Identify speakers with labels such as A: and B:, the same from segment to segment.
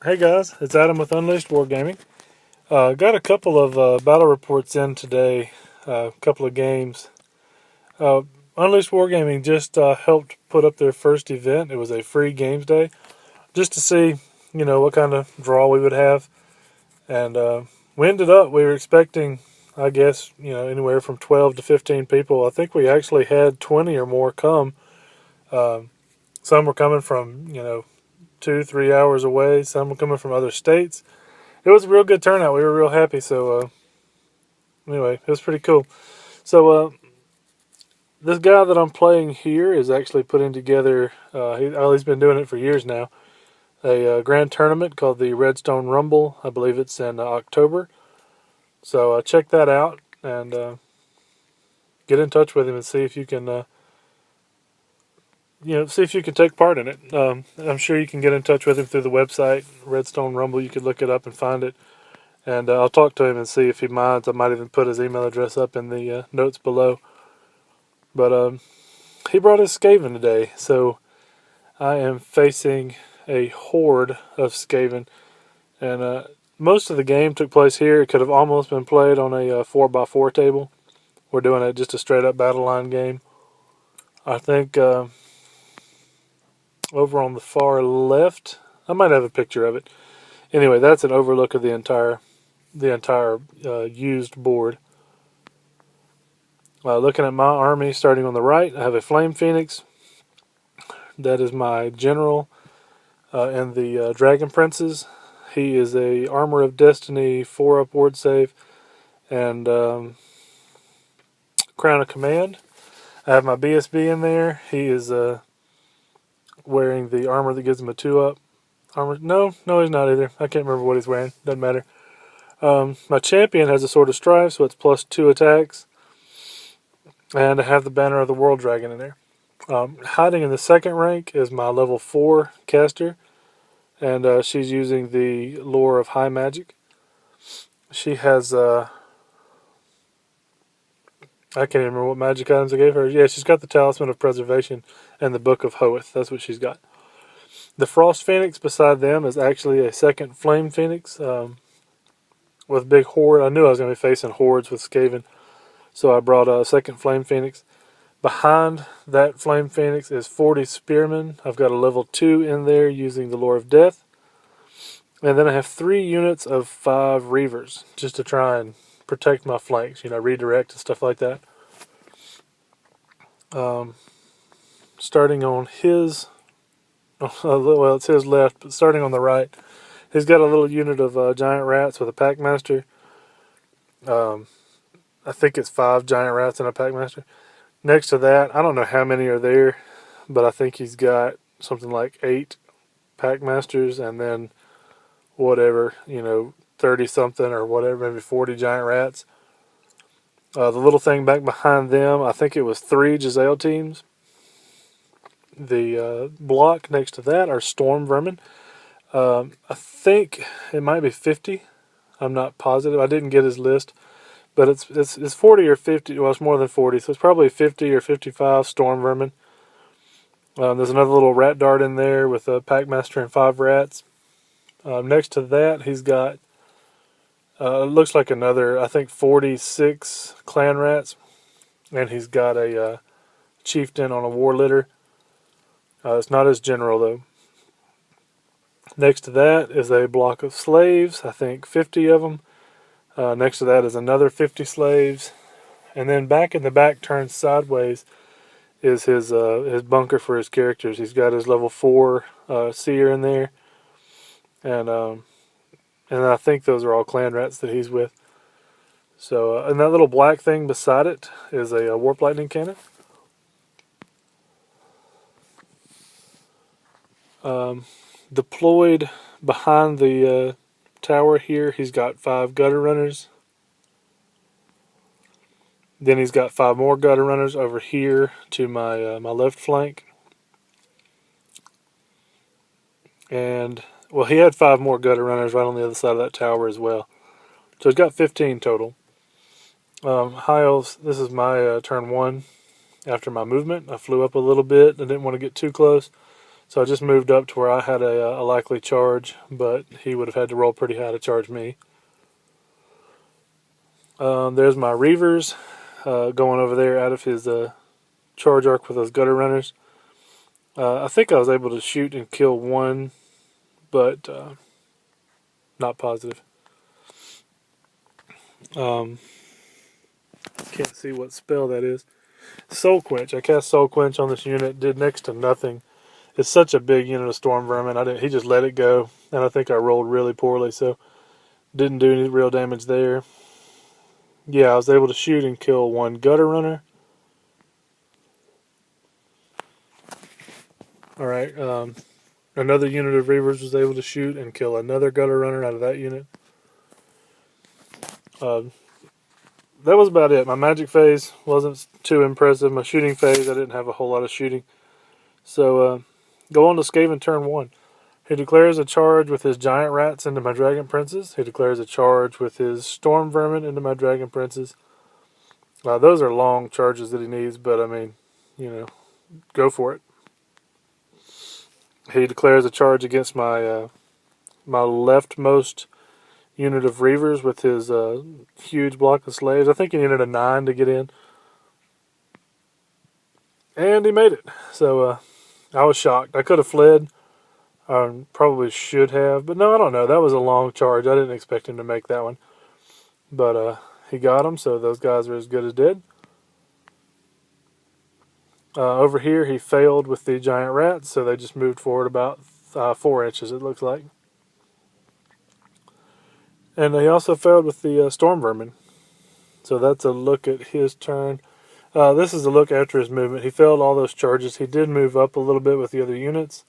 A: Hey guys, it's Adam with Unleashed Wargaming. Got a couple of battle reports in today, a couple of games. Uh, Unleashed Wargaming just helped put up their first event. It was a free games day, just to see, what kind of draw we would have. And we were expecting, I guess, anywhere from 12 to 15 people. I think we actually had 20 or more come. Some were coming from, 2, 3 hours away. Some were coming from other states. It was a real good turnout. We were real happy. So anyway, it was pretty cool. So this guy that I'm playing here is actually putting together. He's been doing it for years now. A grand tournament called the Redstone Rumble. I believe it's in October. So check that out and get in touch with him and see if you can. See if you can take part in it. I'm sure you can get in touch with him through the website Redstone Rumble. You could look it up and find it. And I'll talk to him and see if he minds. I might even put his email address up in the notes below. But he brought his Skaven today, so I am facing a horde of Skaven. And most of the game took place here. It could have almost been played on a 4x4 table. We're doing just a straight up battle line game. I think over on the far left, I might have a picture of it. Anyway, that's an overlook of the entire used board. Looking at my army, starting on the right, I have a Flame Phoenix. That is my general and the Dragon Princes. He is a Armor of Destiny 4-up ward save and Crown of Command. I have my BSB in there. He is wearing the armor that gives him a 2-up. Armor? No, he's not either. I can't remember what he's wearing. Doesn't matter. My champion has a Sword of Strife, so it's +2 attacks. And I have the Banner of the World Dragon in there. Hiding in the second rank is my level 4 caster, and she's using the lore of high magic. She has I can't even remember what magic items I gave her. Yeah, she's got the Talisman of Preservation and the Book of Hoeth. That's what she's got. The Frost Phoenix beside them is actually a second Flame Phoenix with big horde. I knew I was going to be facing hordes with Skaven, so I brought a second Flame Phoenix. Behind that Flame Phoenix is 40 Spearmen. I've got a level 2 in there using the Lore of Death. And then I have 3 units of 5 Reavers, just to try and protect my flanks, redirect and stuff like that. Starting on his, well, it's his left, but starting on the right, he's got a little unit of giant rats with a Packmaster. I think it's 5 giant rats and a Packmaster. Next to that, I don't know how many are there, but I think he's got something like 8 Packmasters and then whatever, 30 something or whatever, maybe 40 giant rats. The little thing back behind them, I think it was 3 Giselle teams. The block next to that are Storm Vermin. I think it might be 50. I'm not positive. I didn't get his list. But it's 40 or 50. Well, it's more than 40, so it's probably 50 or 55 Storm Vermin. There's another little rat dart in there with a Packmaster and 5 rats. Next to that, he's got, it looks like another, I think, 46 clan rats. And he's got a chieftain on a war litter. It's not his general, though. Next to that is a block of slaves, I think 50 of them. Next to that is another 50 slaves. And then back in the back, turned sideways, is his bunker for his characters. He's got his level 4 seer in there. And I think those are all clan rats that he's with. So, and that little black thing beside it is a Warp Lightning Cannon. Deployed behind the tower here, he's got 5 gutter runners. Then he's got 5 more gutter runners over here to my my left flank. And, well, he had 5 more gutter runners right on the other side of that tower as well. So he's got 15 total. High Elves, this is my turn 1 after my movement. I flew up a little bit. I didn't want to get too close. So I just moved up to where I had a likely charge, but he would have had to roll pretty high to charge me. There's my Reavers going over there out of his charge arc with those gutter runners. I think I was able to shoot and kill one, but not positive. Can't see what spell that is. Soul Quench. I cast Soul Quench on this unit, did next to nothing. It's such a big unit of Storm Vermin. He just let it go, and I think I rolled really poorly, so didn't do any real damage there. Yeah, I was able to shoot and kill one gutter runner. Alright, another unit of Reavers was able to shoot and kill another gutter runner out of that unit. That was about it. My magic phase wasn't too impressive. My shooting phase, I didn't have a whole lot of shooting. So, go on to Skaven turn 1. He declares a charge with his giant rats into my dragon princes. He declares a charge with his storm vermin into my dragon princes. Those are long charges that he needs, but I mean, go for it. He declares a charge against my my leftmost unit of Reavers with his huge block of slaves. I think he needed a 9 to get in. And he made it. So I was shocked. I could have fled. Probably should have. But no, I don't know. That was a long charge. I didn't expect him to make that one. But he got him, so those guys are as good as dead. Over here, he failed with the giant rats, so they just moved forward about 4 inches, it looks like. And he also failed with the storm vermin. So that's a look at his turn. This is a look after his movement. He failed all those charges. He did move up a little bit with the other units.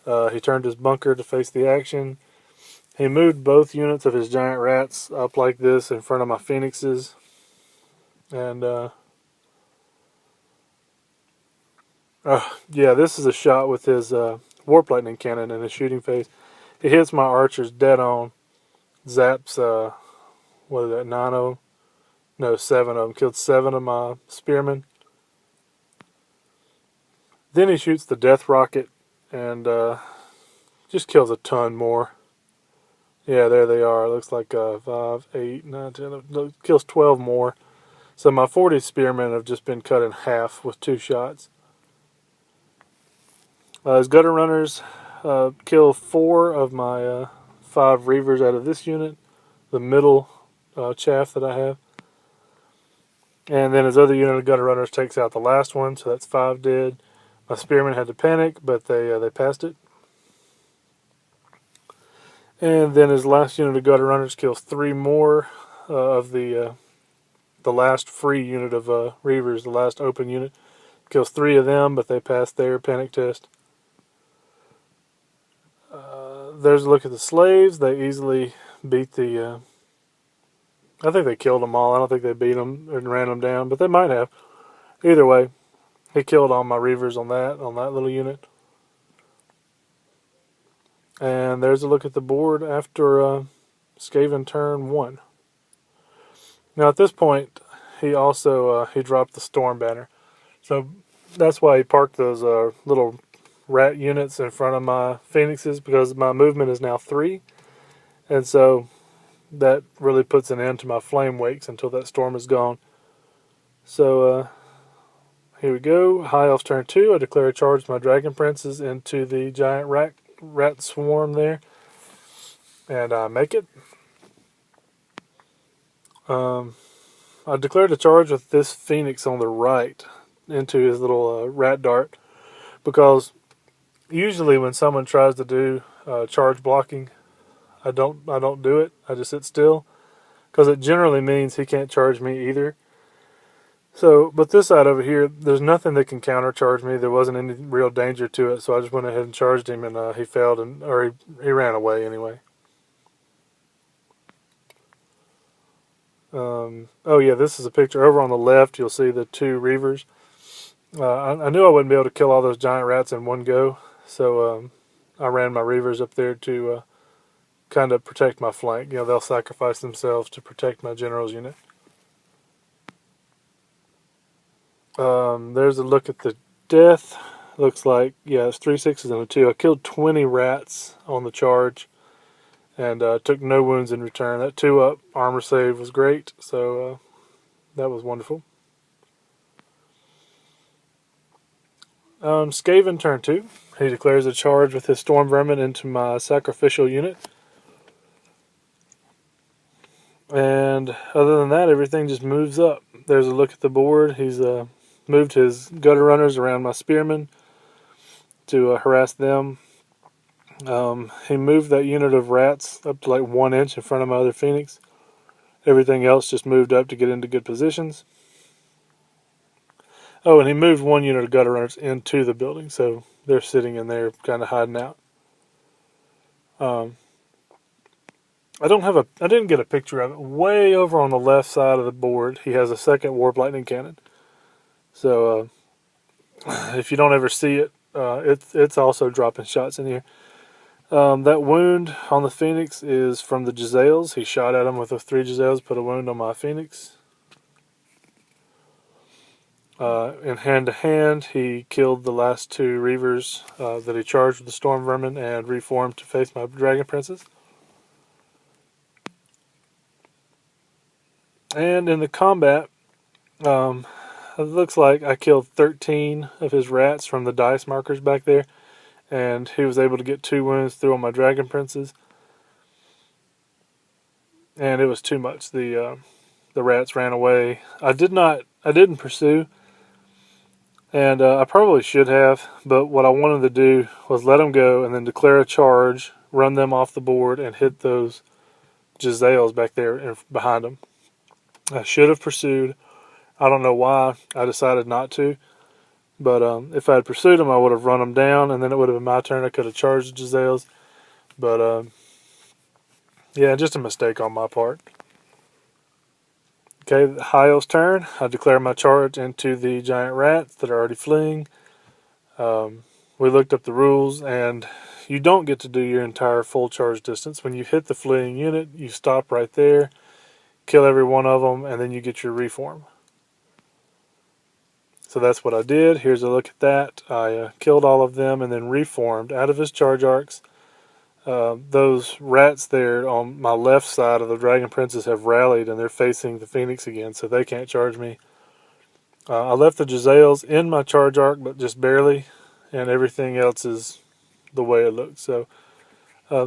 A: He turned his bunker to face the action. He moved both units of his giant rats up like this in front of my phoenixes. And, yeah, this is a shot with his warp lightning cannon in his shooting phase. He hits my archers dead on. Zaps, what is that, 9 of them? No, 7 of them. Killed 7 of my spearmen. Then he shoots the death rocket and just kills a ton more. Yeah, there they are. It looks like 5, 8, 9, 10. Kills 12 more. So my 40 spearmen have just been cut in half with 2 shots. His gutter runners kill 4 of my 5 Reavers out of this unit. The middle chaff that I have. And then his other unit of gutter runners takes out the last one, so that's 5 dead. My spearmen had to panic, but they passed it. And then his last unit of gutter runners kills 3 more of the last free unit of Reavers, the last open unit. Kills 3 of them, but they passed their panic test. There's a look at the slaves. They easily beat the... I think they killed them all. I don't think they beat them and ran them down, but they might have. Either way, he killed all my Reavers on that little unit. And there's a look at the board after Skaven turn 1. Now at this point, he also he dropped the storm banner. So that's why he parked those little rat units in front of my phoenixes, because my movement is now 3. And so that really puts an end to my flame wakes until that storm is gone. So here we go. High Elves turn 2. I declare a charge my dragon princes into the giant rat swarm there. And I make it. I declared a charge with this phoenix on the right into his little rat dart, because usually when someone tries to do charge blocking, I don't do it. I just sit still, because it generally means he can't charge me either. So, but this side over here, there's nothing that can counter charge me. There wasn't any real danger to it, so I just went ahead and charged him, and he failed, or he ran away anyway. Oh yeah, this is a picture. Over on the left, you'll see the 2 Reavers. I knew I wouldn't be able to kill all those giant rats in one go, so I ran my Reavers up there to kind of protect my flank. They'll sacrifice themselves to protect my general's unit. There's a look at the death. Looks like, yeah, it's 3 6s and a 2. I killed 20 rats on the charge and took no wounds in return. That 2-up armor save was great, so that was wonderful. Skaven turn 2. He declares a charge with his storm vermin into my sacrificial unit. And other than that, everything just moves up. There's a look at the board. He's moved his gutter runners around my spearmen to harass them. He moved that unit of rats up to like 1 inch in front of my other phoenix. Everything else just moved up to get into good positions. Oh, and he moved 1 unit of gutter runners into the building, so they're sitting in there kind of hiding out. I didn't get a picture of it. Way over on the left side of the board, he has a second warp lightning cannon. So if you don't ever see it, it's also dropping shots in here. That wound on the phoenix is from the Jezzails. He shot at him with the 3 Jezzails, put a wound on my phoenix. In hand-to-hand, he killed the last 2 Reavers that he charged with the Storm Vermin and reformed to face my Dragon Princes. And in the combat, it looks like I killed 13 of his rats from the dice markers back there, and he was able to get 2 wounds through on my Dragon Princes. And it was too much. The rats ran away. I didn't pursue. And I probably should have, but what I wanted to do was let them go and then declare a charge, run them off the board, and hit those Jezzails back there behind them. I should have pursued. I don't know why I decided not to, but if I had pursued them, I would have run them down, and then it would have been my turn. I could have charged the Jezzails, but yeah, just a mistake on my part. Okay, High Elf's turn. I declare my charge into the giant rats that are already fleeing. We looked up the rules, and you don't get to do your entire full charge distance. When you hit the fleeing unit, you stop right there, kill every one of them, and then you get your reform. So that's what I did. Here's a look at that. I killed all of them and then reformed out of his charge arcs. Those rats there on my left side of the Dragon Princes have rallied, and they're facing the Phoenix again, so they can't charge me. I left the Jezzails in my charge arc, but just barely, and everything else is the way it looks. So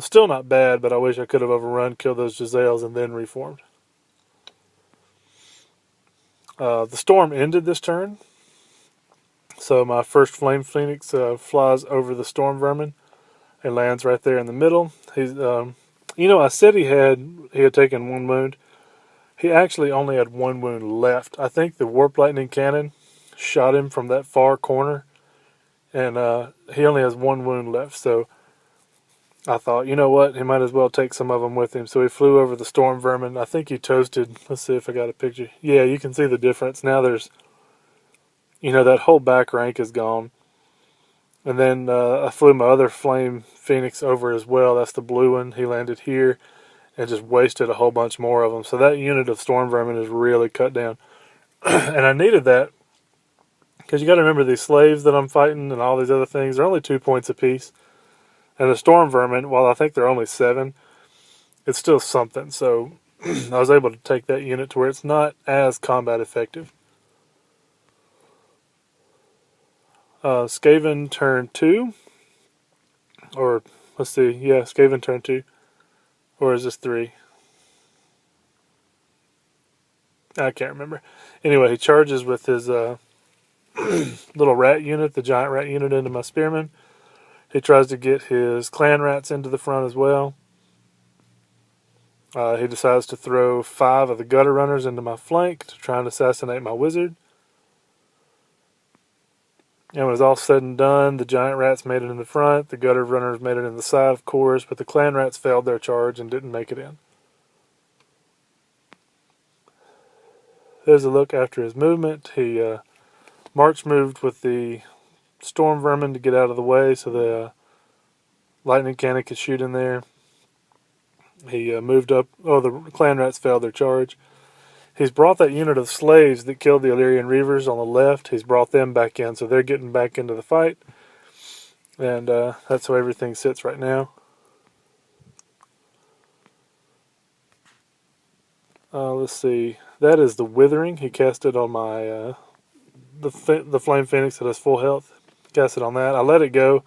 A: still not bad, but I wish I could have overrun, killed those Jezzails, and then reformed. The storm ended this turn, so my first Flame Phoenix flies over the Storm Vermin. It lands right there in the middle. He's, I said he had taken 1 wound. He actually only had 1 wound left. I think the Warp Lightning Cannon shot him from that far corner, and he only has 1 wound left. So I thought, you know what, he might as well take some of them with him. So he flew over the Storm Vermin. I think he toasted. Let's see if I got a picture. Yeah, you can see the difference. Now there's, that whole back rank is gone. And then I flew my other Flame Phoenix over as well. That's the blue one. He landed here and just wasted a whole bunch more of them. So that unit of Storm Vermin is really cut down. And I needed that because you got to remember these slaves that I'm fighting and all these other things, they're only 2 points apiece. And the Storm Vermin, while I think they're only 7, it's still something. So I was able to take that unit to where it's not as combat effective. Skaven turn 2, or let's see, yeah, Skaven turn 2, or is this 3? I can't remember. Anyway, he charges with his little rat unit, the giant rat unit, into my spearmen. He tries to get his clan rats into the front as well. He decides to throw 5 of the gutter runners into my flank to try and assassinate my wizard. And when it was all said and done, the giant rats made it in the front, the gutter runners made it in the side, of course, but the clan rats failed their charge and didn't make it in. There's a look after his movement. He march moved with the Storm Vermin to get out of the way so the lightning cannon could shoot in there. He moved up. Oh, the clan rats failed their charge. He's brought that unit of slaves that killed the Illyrian Reavers on the left. He's brought them back in, so they're getting back into the fight. And that's how everything sits right now. Let's see. That is the Withering. He cast it on my the Flame Phoenix that has full health. Cast it on that. I let it go,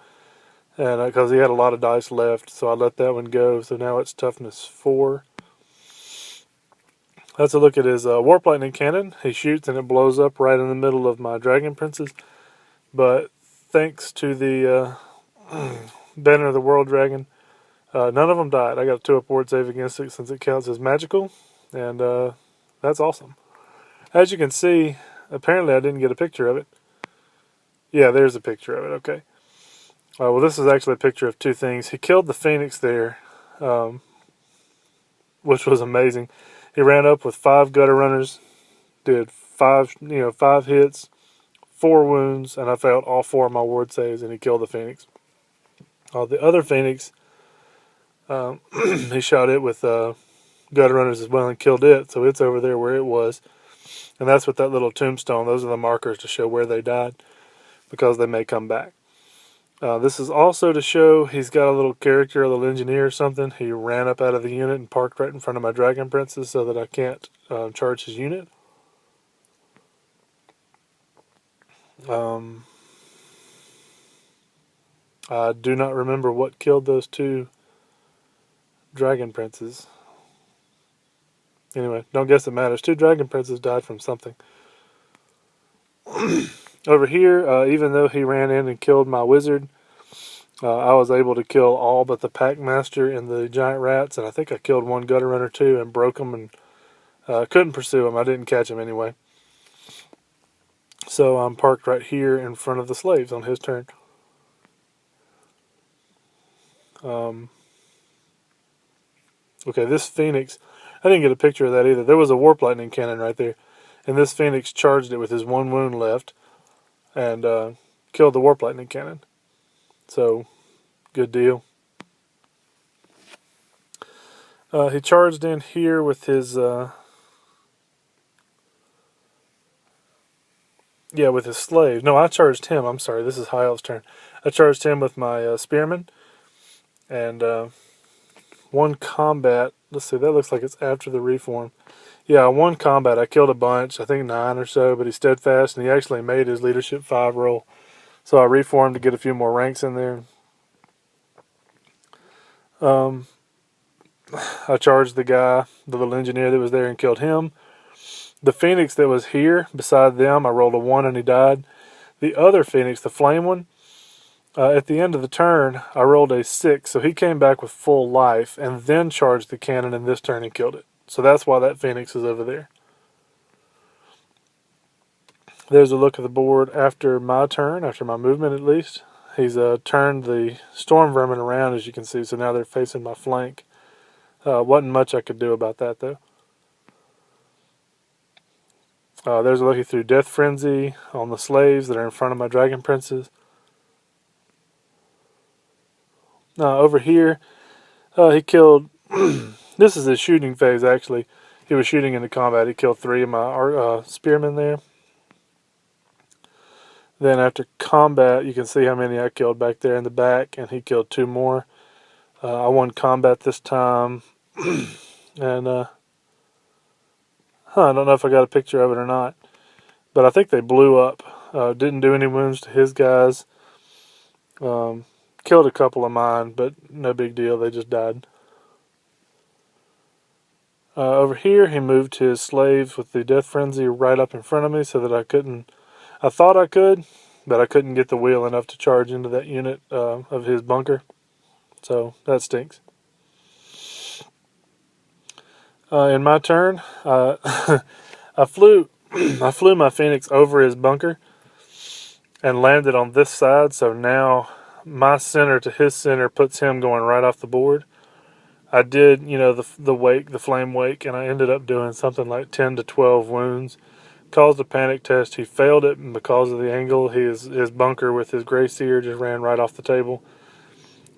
A: and because he had a lot of dice left, so I let that one go. So now it's toughness 4. That's a look at his Warp Lightning Cannon. He shoots and it blows up right in the middle of my Dragon Princes. But thanks to the Banner of the World Dragon, none of them died. I got a 2-up ward save against it since it counts as magical, and that's awesome. As you can see, apparently I didn't get a picture of it. Yeah, there's a picture of it, okay. Well, this is actually a picture of 2 things. He killed the Phoenix there, which was amazing. He ran up with 5 gutter runners, did 5 hits, 4 wounds, and I failed all 4 of my ward saves, and he killed the Phoenix. The other Phoenix, he shot it with gutter runners as well and killed it, so it's over there where it was. And that's with that little tombstone. Those are the markers to show where they died, because they may come back. This is also to show he's got a little character, a little engineer or something. He ran up out of the unit and parked right in front of my Dragon Princes so that I can't charge his unit. I do not remember what killed those 2 Dragon Princes. Anyway, don't guess it matters. 2 Dragon Princes died from something. Over here, even though he ran in and killed my wizard, I was able to kill all but the Pack Master and the giant rats, and I think I killed 1 gutter runner too and broke them, and couldn't pursue him. I didn't catch him anyway. So I'm parked right here in front of the slaves on his turn. Okay, this Phoenix, I didn't get a picture of that either. There was a Warp Lightning Cannon right there, and this Phoenix charged it with his 1 wound left and killed the Warp Lightning Cannon. So, good deal. He charged in here with his with his slave. No, I charged him. I'm sorry, this is High Elf's turn. I charged him with my spearman, and 1 combat. Let's see, that looks like it's after the reform. Yeah, 1 combat. I killed a bunch, I think 9 or so, but he's steadfast, and he actually made his leadership 5 roll. So I reformed to get a few more ranks in there. I charged the guy, the little engineer that was there, and killed him. The Phoenix that was here beside them, I rolled a 1 and he died. The other Phoenix, the flame one, at the end of the turn, I rolled a 6, so he came back with full life and then charged the cannon in this turn and killed it. So that's why that Phoenix is over there. There's a look at the board after my turn, after my movement at least. He's turned the storm vermin around, as you can see, so now they're facing my flank. Wasn't much I could do about that, though. There's a look through Death Frenzy on the slaves that are in front of my Dragon Princes. Over here, he killed... This is his shooting phase, actually. He was shooting into combat. He killed 3 of my spearmen there. Then after combat, you can see how many I killed back there in the back, and he killed 2 more. I won combat this time, and I don't know if I got a picture of it or not, but I think they blew up. Didn't do any wounds to his guys. Killed a couple of mine, but no big deal. They just died. Over here, he moved his slaves with the Death Frenzy right up in front of me so that I couldn't... I thought I could, but I couldn't get the wheel enough to charge into that unit of his bunker. So, that stinks. In my turn, I flew my Phoenix over his bunker and landed on this side, so now my center to his center puts him going right off the board. I did, the wake, the flame wake, and I ended up doing something like 10 to 12 wounds. Caused a panic test. He failed it, and because of the angle, his bunker with his Grey Seer just ran right off the table.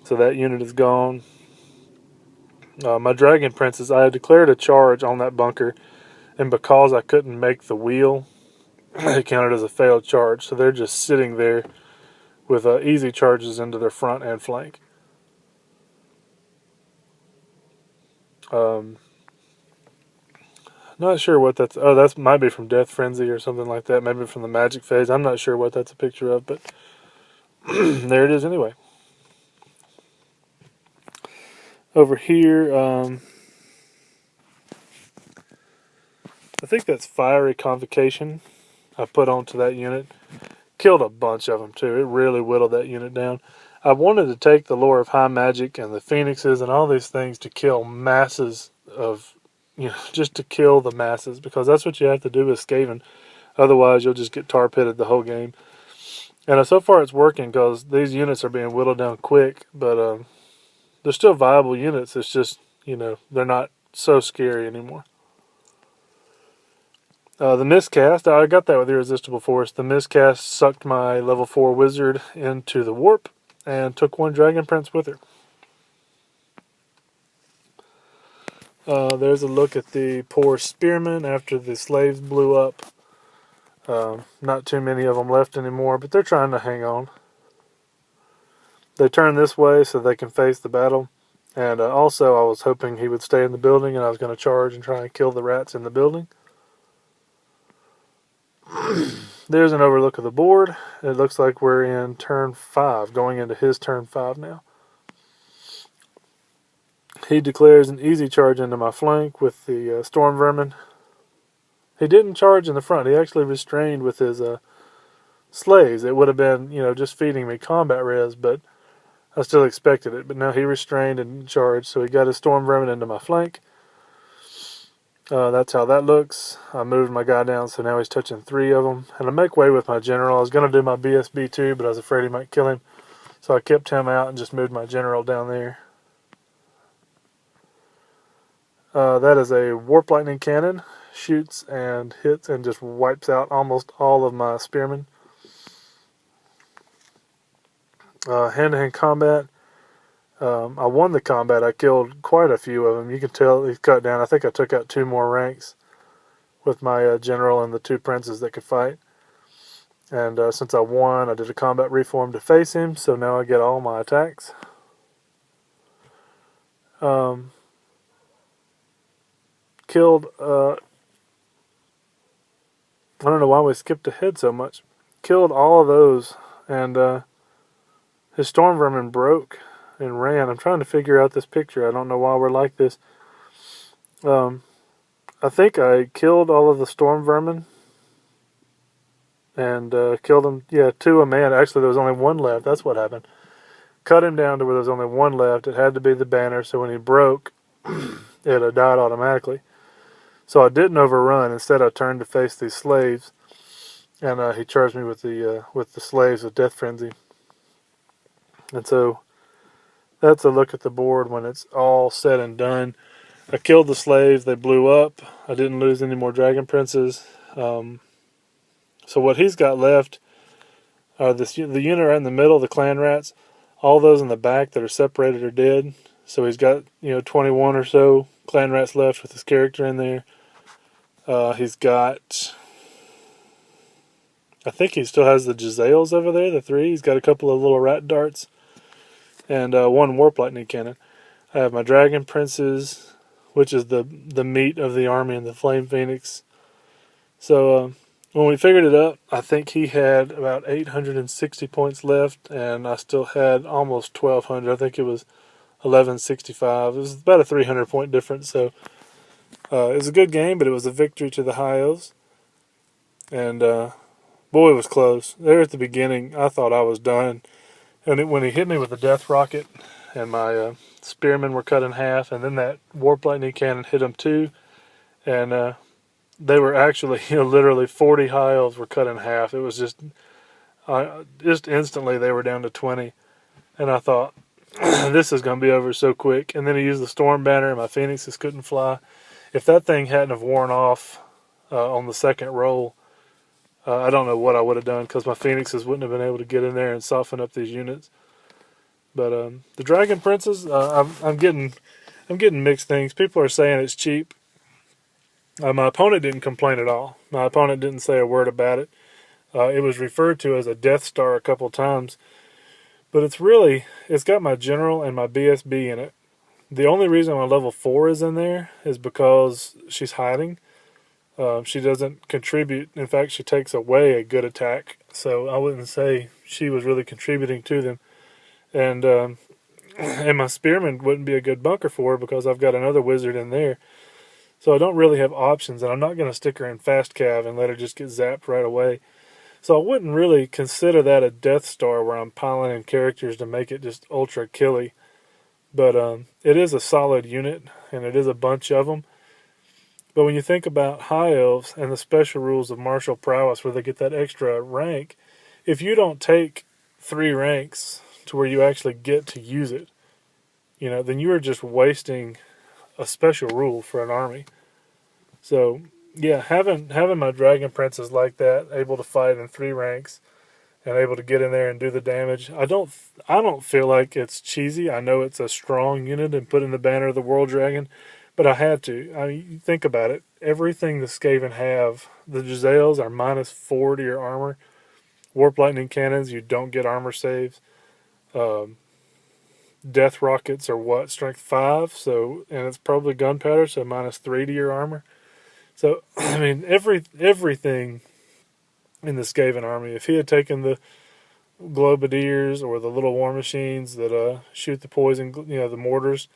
A: So that unit is gone. My Dragon Princes, I had declared a charge on that bunker, and because I couldn't make the wheel, it counted as a failed charge. So they're just sitting there with easy charges into their front and flank. Not sure what that's... Oh, that might be from Death Frenzy or something like that. Maybe from the Magic phase. I'm not sure what that's a picture of, but there it is anyway. Over here, I think that's Fiery Convocation I put onto that unit. Killed a bunch of them too. It really whittled that unit down. I wanted to take the lore of High Magic and the Phoenixes and all these things to kill masses of, just to kill the masses, because that's what you have to do with Skaven. Otherwise, you'll just get tar pitted the whole game. And so far, it's working because these units are being whittled down quick, but they're still viable units. It's just, they're not so scary anymore. The miscast, I got that with Irresistible Force. The miscast sucked my level 4 wizard into the warp and took one Dragon Prince with her. There's a look at the poor spearmen after the slaves blew up. Not too many of them left anymore, but they're trying to hang on. They turn this way so they can face the battle. And also, I was hoping he would stay in the building, and I was going to charge and try and kill the rats in the building. There's an overlook of the board. It looks like we're in turn 5, going into his turn 5 now. He declares an easy charge into my flank with the Storm Vermin. He didn't charge in the front. He actually restrained with his slaves. It would have been, just feeding me combat res, but I still expected it. But now he restrained and charged, so he got his Storm Vermin into my flank. That's how that looks. I moved my guy down, so now he's touching 3 of them. And I make way with my general. I was going to do my BSB too, but I was afraid he might kill him. So I kept him out and just moved my general down there. That is a Warp Lightning Cannon. Shoots and hits and just wipes out almost all of my spearmen. Hand-to-hand combat. I won the combat. I killed quite a few of them. You can tell he's cut down. I think I took out 2 more ranks with my general and the 2 princes that could fight. And since I won, I did a combat reform to face him, so now I get all my attacks. Killed, I don't know why we skipped ahead so much. Killed all of those, and his Storm Vermin broke and ran. I'm trying to figure out this picture. I don't know why we're like this. I think I killed all of the Storm Vermin and killed them. Yeah, 2 a man. Actually, there was only 1 left. That's what happened. Cut him down to where there was only 1 left. It had to be the banner, so when he broke, it died automatically. So I didn't overrun. Instead, I turned to face these slaves, and he charged me with the slaves with Death Frenzy. And so that's a look at the board when it's all said and done. I killed the slaves. They blew up. I didn't lose any more Dragon Princes. So what he's got left are the unit right in the middle, the clan rats. All those in the back that are separated are dead. So he's got 21 or so clan rats left with his character in there. He's got, I think he still has the Jezzails over there, the 3. He's got a couple of little rat darts and 1 Warp Lightning Cannon. I have my Dragon Princes, which is the meat of the army, and the Flame Phoenix. So when we figured it up, I think he had about 860 points left, and I still had almost 1,200. I think it was 1165. It was about a 300 point difference, so it was a good game, but it was a victory to the High Elves. And boy, it was close. There at the beginning, I thought I was done. And when he hit me with the Death Rocket, and my spearmen were cut in half, and then that Warp Lightning Cannon hit them too, and they were actually, literally 40 High Elves were cut in half. It was just instantly they were down to 20. And I thought, this is going to be over so quick. And then he used the Storm Banner, and my Phoenixes couldn't fly. If that thing hadn't have worn off on the second roll, I don't know what I would have done, because my Phoenixes wouldn't have been able to get in there and soften up these units. But the Dragon Princes, I'm getting mixed things. People are saying it's cheap. My opponent didn't complain at all. My opponent didn't say a word about it. It was referred to as a Death Star a couple times, But it's got my general and my BSB in it. The only reason my level 4 is in there is because she's hiding. She doesn't contribute. In fact, she takes away a good attack. So I wouldn't say she was really contributing to them. And and my spearman wouldn't be a good bunker for her because I've got another wizard in there. So I don't really have options, and I'm not going to stick her in fast cav and let her just get zapped right away. So I wouldn't really consider that a Death Star where I'm piling in characters to make it just ultra killy. But it is a solid unit, and it is a bunch of them. But when you think about High Elves and the special rules of martial prowess where they get that extra rank, if you don't take 3 ranks to where you actually get to use it, then you are just wasting a special rule for an army. So yeah, having my dragon princes like that, able to fight in 3 ranks and able to get in there and do the damage, I don't feel like it's cheesy. I know it's a strong unit and put in the banner of the World Dragon, but I had to. I mean, you think about it. Everything the Skaven have, the Giselles are -4 to your armor. Warp lightning cannons, you don't get armor saves. Death rockets are what, strength 5, so, and it's probably gunpowder, so -3 to your armor. So I mean, everything in the Skaven army, if he had taken the globadiers or the little war machines that shoot the poison, the mortars,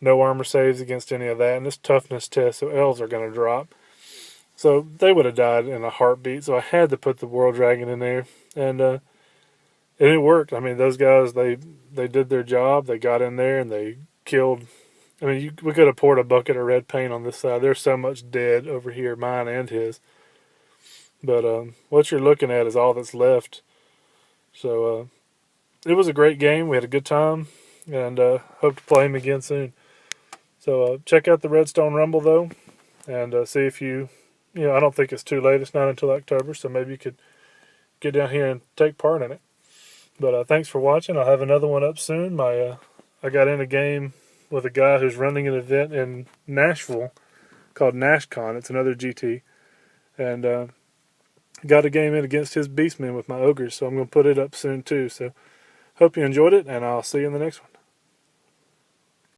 A: no armor saves against any of that, and this toughness test, so elves are going to drop. So they would have died in a heartbeat. So I had to put the World Dragon in there, and it worked. I mean, those guys, they did their job. They got in there and they killed. I mean, we could have poured a bucket of red paint on this side. There's so much dead over here, mine and his. But what you're looking at is all that's left. So it was a great game. We had a good time, and hope to play him again soon. So check out the Redstone Rumble, though, and see if I don't think it's too late. It's not until October, so maybe you could get down here and take part in it. But thanks for watching. I'll have another one up soon. I got in a game with a guy who's running an event in Nashville called NashCon. It's another GT. And got a game in against his Beastmen with my ogres, so I'm going to put it up soon too. So hope you enjoyed it, and I'll see you in the next one.